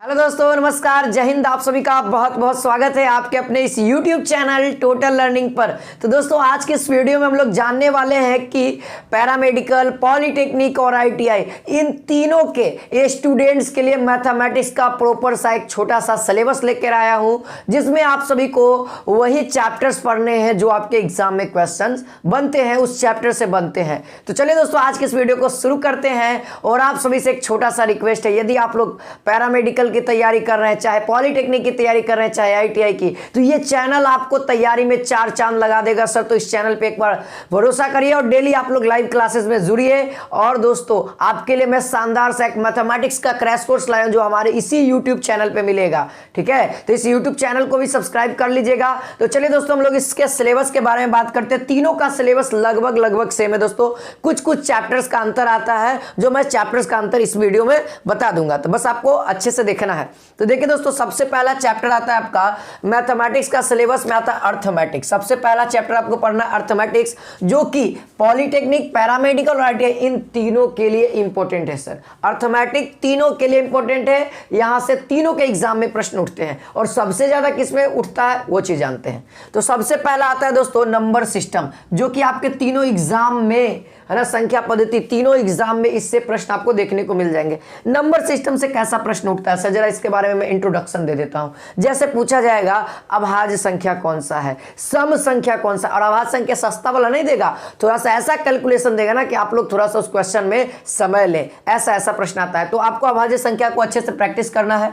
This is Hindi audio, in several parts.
हेलो दोस्तों, नमस्कार, जय हिंद। आप सभी का बहुत बहुत स्वागत है आपके अपने इस YouTube चैनल टोटल लर्निंग पर। तो दोस्तों, आज के इस वीडियो में हम लोग जानने वाले हैं कि पैरामेडिकल, पॉलिटेक्निक और ITI इन तीनों के स्टूडेंट्स के लिए मैथमेटिक्स का प्रॉपर सा एक छोटा सा सिलेबस लेकर आया हूं, जिसमें आप सभी को वही चैप्टर्स पढ़ने हैं जो आपके एग्जाम में क्वेश्चन बनते हैं, उस चैप्टर से बनते हैं। तो चलिए दोस्तों, आज के इस वीडियो को शुरू करते हैं। और आप सभी से एक छोटा सा रिक्वेस्ट है, यदि आप लोग पैरामेडिकल की तैयारी कर रहे हैं, चाहे पॉलिटेक्निक की तैयारी कर रहे हैं, चाहे ITI की, तो ये चैनल आपको तैयारी में चार चांद लगा देगा सर। तो इस चैनल पे एक बार भरोसा करिए और डेली आप लोग लाइव क्लासेस में जुड़िए। और दोस्तों, आपके लिए मैं शानदार सा एक मैथमेटिक्स का क्रैश कोर्स लाया हूं जो हमारे इसी YouTube चैनल पे मिलेगा। ठीक है, तो इस YouTube चैनल को भी सब्सक्राइब कर लीजिएगा। तो चलिए दोस्तों, हम लोग इसके सिलेबस के बारे में बात करते हैं। तीनों का सिलेबस लगभग सेम है दोस्तों। कुछ चैप्टर्स का अंतर आता है, जो मैं चैप्टर्स का अंतर इस वीडियो में बता दूंगा, तो बस आपको अच्छे से देखना है। तो देखिए दोस्तों, सबसे पहला चैप्टर आता है आपका मैथमेटिक्स का सिलेबस में आता है अर्थमेटिक्स। सबसे पहला चैप्टर आपको पढ़ना है अर्थमेटिक्स, जो कि पॉलिटेक्निक, पैरामेडिकल और ITI इन तीनों के लिए इंपॉर्टेंट है सर। अर्थमेटिक तीनों के लिए इंपॉर्टेंट है, यहां से तीनों के एग्जाम में प्रश्न उठते हैं। और सबसे ज्यादा किसमें उठता है वो चीज जानते हैं। तो सबसे पहला आता है दोस्तों नंबर सिस्टम, जो कि आपके तीनों एग्जाम में है ना, संख्या पद्धति, तीनों एग्जाम में इससे प्रश्न आपको देखने को मिल जाएंगे। नंबर सिस्टम से कैसा प्रश्न उठता है सर, जरा इसके बारे में मैं इंट्रोडक्शन दे देता हूं। जैसे पूछा जाएगा अभाज्य संख्या कौन सा है, सम संख्या कौन सा, और अभाज्य संख्या सस्ता वाला नहीं देगा, थोड़ा सा ऐसा कैलकुलेशन देगा ना कि आप लोग थोड़ा सा उस क्वेश्चन में समय लें। ऐसा प्रश्न आता है, तो आपको अभाज्य संख्या को अच्छे से प्रैक्टिस करना है।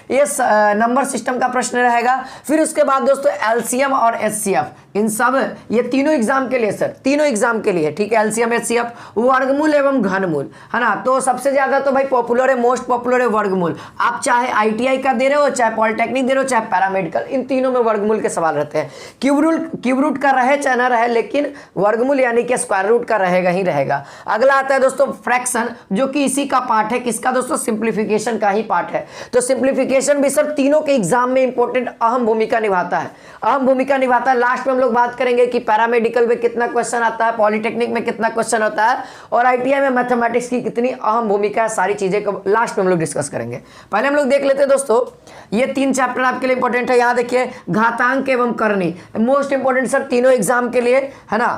ये नंबर सिस्टम का प्रश्न रहेगा। फिर उसके बाद दोस्तों LCM और HCF, इन सब ये तीनों एग्जाम के लिए सर, तीनों एग्जाम के लिए, ठीक है। LCM HCF, वर्गमूल एवं घनमूल, है ना। तो सबसे ज्यादा तो भाई पॉपुलर है, मोस्ट पॉपुलर है वर्गमूल। आप चाहे ITI का दे रहे हो, चाहे पॉलिटेक्निक दे रहे हो, चाहे पैरामेडिकल, इन तीनों में वर्गमूल के सवाल रहते हैं। क्यूब रूट का रहे चाहे ना रहे, लेकिन वर्गमूल यानी कि स्क्वायर रूट का रहेगा ही रहेगा। अगला आता है दोस्तों फ्रैक्शन, जो कि इसी का पार्ट है, किसका दोस्तों, सिंप्लीफिकेशन का ही पार्ट है। तो सिंप्लीफिकेशन भी सर तीनों के एग्जाम में इंपॉर्टेंट अहम भूमिका निभाता है, अहम भूमिका निभाता है। लास्ट में हम लोग बात करेंगे कि पैरामेडिकल में कितना क्वेश्चन आता है, पॉलिटेक्निक में कितना क्वेश्चन होता है, और ITI में मैथमेटिक्स की कितनी अहम भूमिका है। सारी चीजें को लास्ट में हम लोग डिस्कस करेंगे। पहले हम लोग देख लेते हैं दोस्तों, ये तीन चैप्टर आपके लिए इंपॉर्टेंट है। यहां देखिए घातांक एवं करनी, मोस्ट इंपॉर्टेंट सर तीनों एग्जाम के लिए, है ना।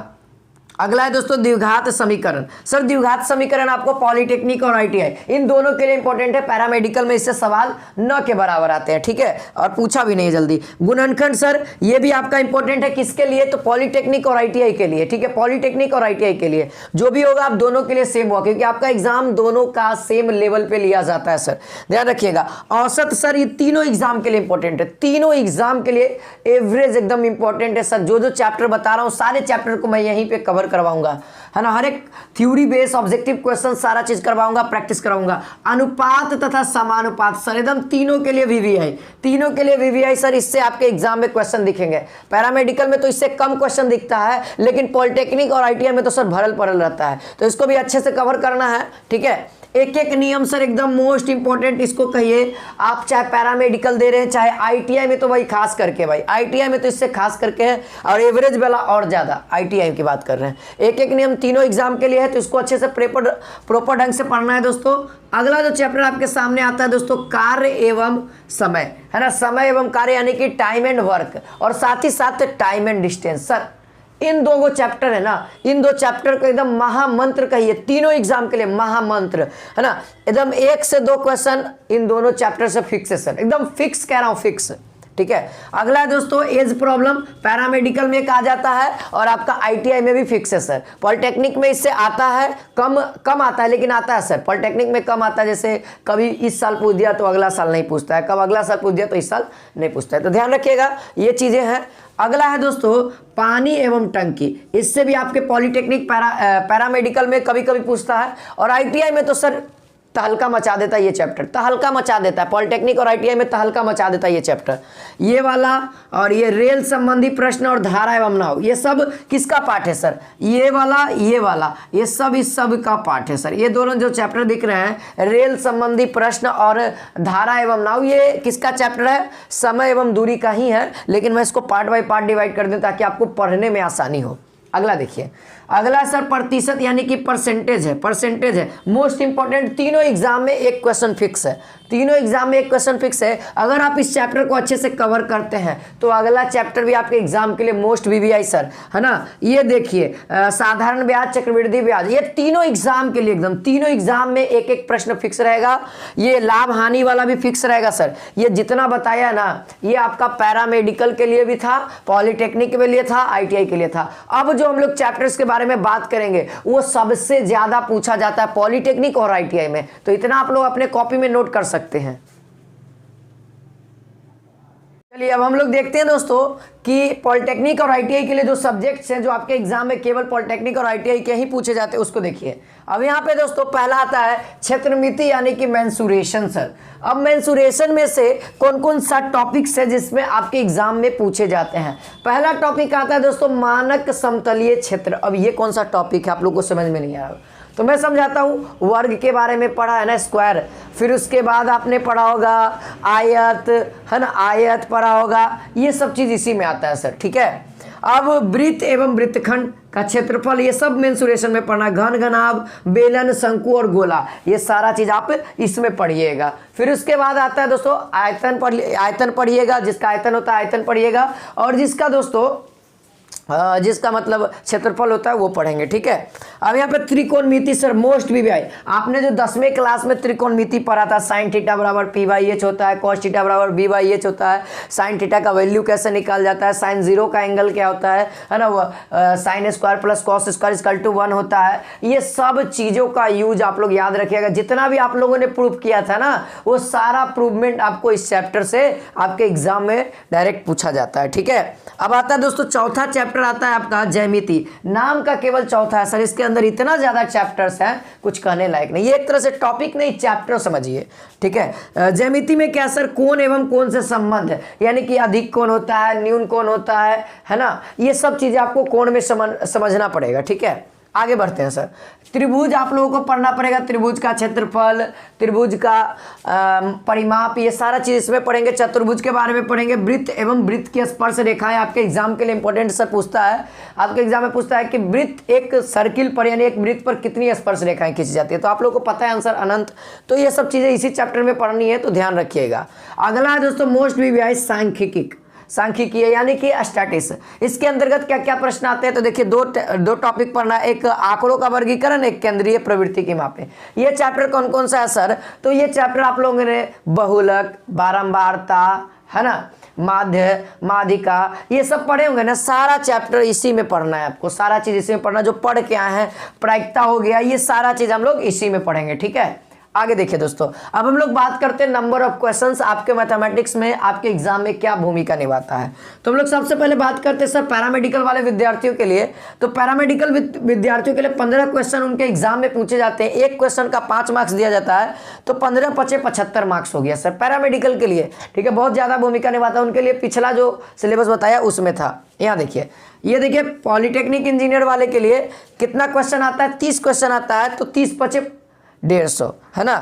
अगला है दोस्तों द्विघात समीकरण। सर द्विघात समीकरण आपको पॉलिटेक्निक और ITI इन दोनों के लिए इंपॉर्टेंट है। पैरामेडिकल में इससे सवाल न के बराबर आते हैं, ठीक है, और पूछा भी नहीं जल्दी। गुणनखंड सर ये भी आपका इंपॉर्टेंट है, किसके लिए, तो पॉलिटेक्निक और ITI के लिए, ठीक है। पॉलिटेक्निक और ITI के लिए जो भी होगा आप दोनों के लिए सेम होगा, क्योंकि आपका एग्जाम दोनों का सेम लेवल पे लिया जाता है सर, ध्यान रखिएगा। औसत सर ये तीनों एग्जाम के लिए इंपॉर्टेंट है, तीनों एग्जाम के लिए एवरेज एकदम इंपॉर्टेंट है सर। जो चैप्टर बता रहा हूं सारे चैप्टर को मैं यहीं पे कवर करवाऊंगा, है ना। हर एक थ्योरी बेस्ड ऑब्जेक्टिव क्वेश्चन सारा चीज करवाऊंगा, प्रैक्टिस कराऊंगा। अनुपात तथा समानुपात सर एकदम तीनों के लिए VVI, तीनों के लिए VVI सर। इससे आपके एग्जाम में क्वेश्चन दिखेंगे। पैरामेडिकल में तो इससे कम क्वेश्चन दिखता है, लेकिन पॉलिटेक्निक और ITI में तो सर भरल पड़ल रहता है, तो इसको भी अच्छे से कवर करना है, ठीक है। एक एक नियम सर एकदम मोस्ट इंपॉर्टेंट, इसको कहिए आप चाहे पैरामेडिकल दे रहे हैं चाहे ITI में, तो भाई खास करके भाई ITI में तो इससे खास करके है, और एवरेज वाला और ज्यादा ITI की बात कर रहे हैं। एक एक नियम तीनों एग्जाम के लिए है, तो इसको अच्छे से प्रॉपर ढंग से पढ़ना है दोस्तों। अगला जो चैप्टर आपके सामने आता है दोस्तों कार्य एवं समय, है ना। समय एवं कार्य यानी कि टाइम एंड वर्क, और साथ ही साथ टाइम एंड डिस्टेंस सर। इन दो चैप्टर है ना, इन दो चैप्टर को एकदम महामंत्र कहिए, तीनों एग्जाम के लिए महामंत्र, है ना। एकदम 1 से 2 क्वेश्चन इन दोनों चैप्टर से फिक्स है सर, एकदम फिक्स कह रहा हूं, फिक्स, ठीक है। अगला है दोस्तों एज प्रॉब्लम, पैरामेडिकल में कहा जाता है, और आपका ITI में भी फिक्स है सर। पॉलिटेक्निक में इससे आता है, कम आता है, लेकिन आता है सर। पॉलिटेक्निक में कम आता है, जैसे कभी इस साल पूछ दिया तो अगला साल नहीं पूछता है, कब अगला साल पूछ दिया तो इस साल नहीं पूछता है, तो ध्यान रखिएगा ये चीजें हैं। अगला है दोस्तों पानी एवं टंकी, इससे भी आपके पॉलिटेक्निक पैरामेडिकल में कभी कभी पूछता है, और ITI में तो सर तहलका मचा देता है ये चैप्टर, तहलका मचा देता है। पॉलिटेक्निक और ITI में तहलका मचा देता है ये चैप्टर, ये वाला। और ये रेल संबंधी प्रश्न और धारा एवं नाव, ये सब किसका पार्ट है सर, ये वाला ये सब इस सब का पार्ट है सर। ये दोनों जो चैप्टर दिख रहे हैं, रेल संबंधी प्रश्न और धारा एवं नाव, ये किसका चैप्टर है, समय एवं दूरी का ही है, लेकिन मैं इसको पार्ट बाय पार्ट डिवाइड कर दूं ताकि आपको पढ़ने में आसानी हो। अगला देखिए, अगला सर प्रतिशत यानी कि परसेंटेज है, परसेंटेज है मोस्ट इंपॉर्टेंट। तीनों एग्जाम में एक क्वेश्चन फिक्स है, तीनों एग्जाम में एक क्वेश्चन फिक्स है। अगर आप इस चैप्टर को अच्छे से कवर करते हैं तो अगला चैप्टर भी आपके एग्जाम के लिए मोस्ट वीवीआई सर, है ना। ये देखिए साधारण ब्याज, चक्रवृद्धि ब्याज, ये तीनों एग्जाम के लिए एकदम तीनों एग्जाम में एक एक प्रश्न फिक्स रहेगा। ये लाभ हानि वाला भी फिक्स रहेगा सर। ये जितना बताया ना, ये आपका पैरामेडिकल के लिए भी था, पॉलिटेक्निक के लिए था, आईटीआई के लिए था। अब जो हम लोग चैप्टर्स के बारे में बात करेंगे वो सबसे ज्यादा पूछा जाता है पॉलिटेक्निक और आईटीआई में, तो इतना आप लोग अपने कॉपी में नोट कर सकते हैं। चलिए अब हम लोग देखते हैं दोस्तों कि पॉलिटेक्निक और आईटीआई के लिए जो सब्जेक्ट्स हैं जो आपके एग्जाम में केवल पॉलिटेक्निक और आईटीआई के ही पूछे जाते हैं, उसको देखिए। अब यहाँ पे दोस्तों पहला आता है क्षेत्रमिति यानी कि मेंसुरेशन सर। अब मेंसुरेशन में से कौन कौन सा टॉपिक्स है जिसमें आपके एग्जाम में पूछे जाते हैं। पहला टॉपिक आता है दोस्तों मानक समतलीय क्षेत्र। अब ये कौन सा टॉपिक है, आप लोग को समझ में नहीं आया तो मैं समझाता हूँ। वर्ग के बारे में पढ़ा है ना, स्क्वायर, फिर उसके बाद आपने पढ़ा होगा आयत, है ना, आयत पढ़ा होगा, ये सब चीज इसी में आता है सर, ठीक है। अब वृत्त एवं वृत्तखंड का क्षेत्रफल, ये सब मेंसुरेशन में पढ़ना। घन, घनाभ, बेलन, शंकु और गोला, ये सारा चीज आप इसमें पढ़िएगा। फिर उसके बाद आता है दोस्तों आयतन पढ़िएगा, जिसका आयतन होता है आयतन पढ़िएगा, और जिसका दोस्तों जिसका मतलब क्षेत्रफल होता है वो पढ़ेंगे, ठीक है। अब यहाँ पे त्रिकोणमिति सर, मोस्ट वीवीआई। आपने जो 10वीं क्लास में त्रिकोणमिति पढ़ा था, साइन थीटा बराबर पी बाई एच होता है, कॉस थीटा बराबर बी बाई एच होता है, साइन थीटा का वैल्यू कैसे निकाल जाता है, साइन जीरो का एंगल क्या होता है ना, वो sine square plus cos square equal to 1 होता है। ये सब चीज़ों का यूज आप लोग याद रखिएगा। जितना भी आप लोगों ने प्रूव किया था ना, वो सारा प्रूवमेंट आपको इस चैप्टर से आपके एग्जाम में डायरेक्ट पूछा जाता है, ठीक है। अब आता है दोस्तों चौथा चैप्टर आता है आपका ज्यामिति। नाम का केवल चौथा है सर, इसके अंदर इतना ज्यादा चैप्टर्स हैं कुछ कहने लायक नहीं। ये एक तरह से टॉपिक नहीं, चैप्टर समझिए, ठीक है। ज्यामिति में क्या सर, कोण एवं कोण से संबंध है, यानी कि अधिक कोण होता है, न्यून कोण होता है ना, ये सब चीजें आपको कोण में समझना पड़ेगा, ठीक है। आगे बढ़ते हैं सर। त्रिभुज आप लोगों को पढ़ना पड़ेगा, त्रिभुज का क्षेत्रफल, त्रिभुज का परिमाप, ये सारा चीज इसमें पढ़ेंगे। चतुर्भुज के बारे में पढ़ेंगे। वृत्त एवं वृत्त की स्पर्श रेखाएं आपके एग्जाम के लिए इंपॉर्टेंट सर पूछता है, आपके एग्जाम में पूछता है कि वृत्त एक सर्किल पर यानी एक वृत्त पर कितनी स्पर्श रेखाएं खींची जाती है, तो आप लोगों को पता है आंसर अनंत। तो ये सब चीजें इसी चैप्टर में पढ़नी है, तो ध्यान रखिएगा। अगला है दोस्तों मोस्ट वीवीआई सांख्यिकी यानी कि स्टैटिस्टिक्स। इसके अंतर्गत क्या क्या प्रश्न आते हैं, तो देखिए दो टॉपिक पढ़ना, एक आंकड़ों का वर्गीकरण, एक केंद्रीय प्रवृत्ति की मापें। ये चैप्टर कौन कौन सा है सर, तो ये चैप्टर आप लोगों ने बहुलक, बारंबारता, है ना, माध्य, माध्यिका, ये सब पढ़े होंगे ना। सारा चैप्टर इसी में पढ़ना है आपको, सारा चीज इसी में पढ़ना। जो पढ़ के आए हैं, प्रायिकता हो गया, ये सारा चीज हम लोग इसी में पढ़ेंगे, ठीक है। आगे देखिए दोस्तों, अब हम लोग बात करते हैं नंबर ऑफ क्वेश्चंस आपके मैथमेटिक्स में आपके एग्जाम में क्या भूमिका निभाता है। तो हम लोग सबसे पहले बात करते हैं सर पैरामेडिकल वाले विद्यार्थियों के लिए। तो पैरामेडिकल विद्यार्थियों के लिए 15 क्वेश्चन उनके एग्जाम में पूछे जाते हैं। एक क्वेश्चन का 5 मार्क्स दिया जाता है, तो 15 × 5 = 75 मार्क्स हो गया सर पैरामेडिकल के लिए, ठीक है। बहुत ज्यादा भूमिका निभाता है उनके लिए। पिछला जो सिलेबस बताया उसमें था। यहाँ देखिए, ये देखिए पॉलिटेक्निक इंजीनियर वाले के लिए कितना क्वेश्चन आता है, 30 क्वेश्चन आता है। तो 30 × 5 = 150, है ना।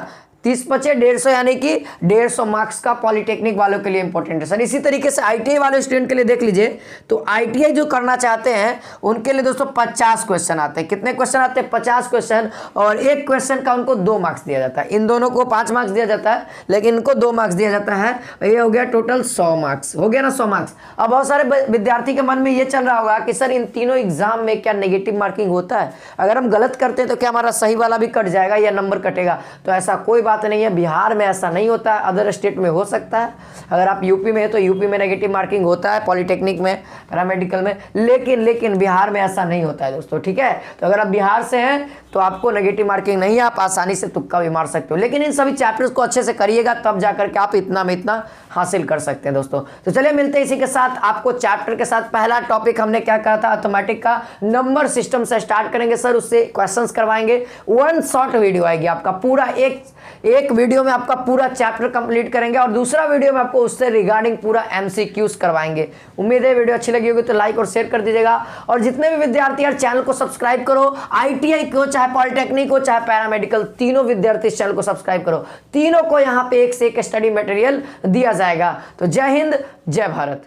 30 × 5 = 150 यानी कि 150 मार्क्स का पॉलिटेक्निक वालों के लिए इंपॉर्टेंट है सर। इसी तरीके से आईटीआई वाले स्टूडेंट के लिए देख लीजिए, तो आईटीआई जो करना चाहते हैं उनके लिए दोस्तों 50 क्वेश्चन आते हैं। कितने क्वेश्चन आते हैं, 50 क्वेश्चन, और एक क्वेश्चन का उनको 2 मार्क्स दिया जाता है। इन दोनों को 5 मार्क्स दिया जाता है, लेकिन इनको 2 मार्क्स दिया जाता है। ये हो गया टोटल 100 मार्क्स, हो गया ना 100 मार्क्स। अब बहुत सारे विद्यार्थी के मन में ये चल रहा होगा कि सर इन तीनों एग्जाम में क्या नेगेटिव मार्किंग होता है, अगर हम गलत करते हैं तो क्या हमारा सही वाला भी कट जाएगा या नंबर कटेगा। तो ऐसा कोई बात नहीं है, बिहार में ऐसा नहीं होता है, अदर स्टेट में हो सकता है। अगर आप यूपी में है तो यूपी में नेगेटिव मार्किंग होता है, पॉलिटेक्निक में, पैरामेडिकल में, लेकिन बिहार में ऐसा नहीं होता है दोस्तों, ठीक है। तो अगर आप बिहार से हैं तो आपको नेगेटिव मार्किंग नहीं है, आप आसानी से तुक्का भी मार सकते हो। लेकिन इन सभी चैप्टर्स को अच्छे से करिएगा, तब जाकर के आप इतना में इतना हासिल कर सकते हैं दोस्तों। तो चलिए मिलते हैं इसी के साथ आपको चैप्टर के साथ। पहला टॉपिक हमने क्या कहा था, अर्थमेटिक का नंबर सिस्टम से स्टार्ट करेंगे सर, उससे क्वेश्चंस करवाएंगे। 1 शॉर्ट वीडियो आएगी आपका, पूरा एक वीडियो में आपका पूरा चैप्टर कंप्लीट करेंगे, और दूसरा वीडियो में आपको उससे रिगार्डिंग पूरा MCQs करवाएंगे। उम्मीद है वीडियो अच्छी लगी होगी तो लाइक और शेयर कर दीजिएगा। और जितने भी विद्यार्थी यार चैनल को सब्सक्राइब करो, आईटीआई को, चाहे पॉलिटेक्निक हो, चाहे पैरामेडिकल, तीनों विद्यार्थी इस चैनल को सब्सक्राइब करो। तीनों को यहाँ पे एक से एक स्टडी मटेरियल दिया जाएगा। तो जय हिंद, जय भारत।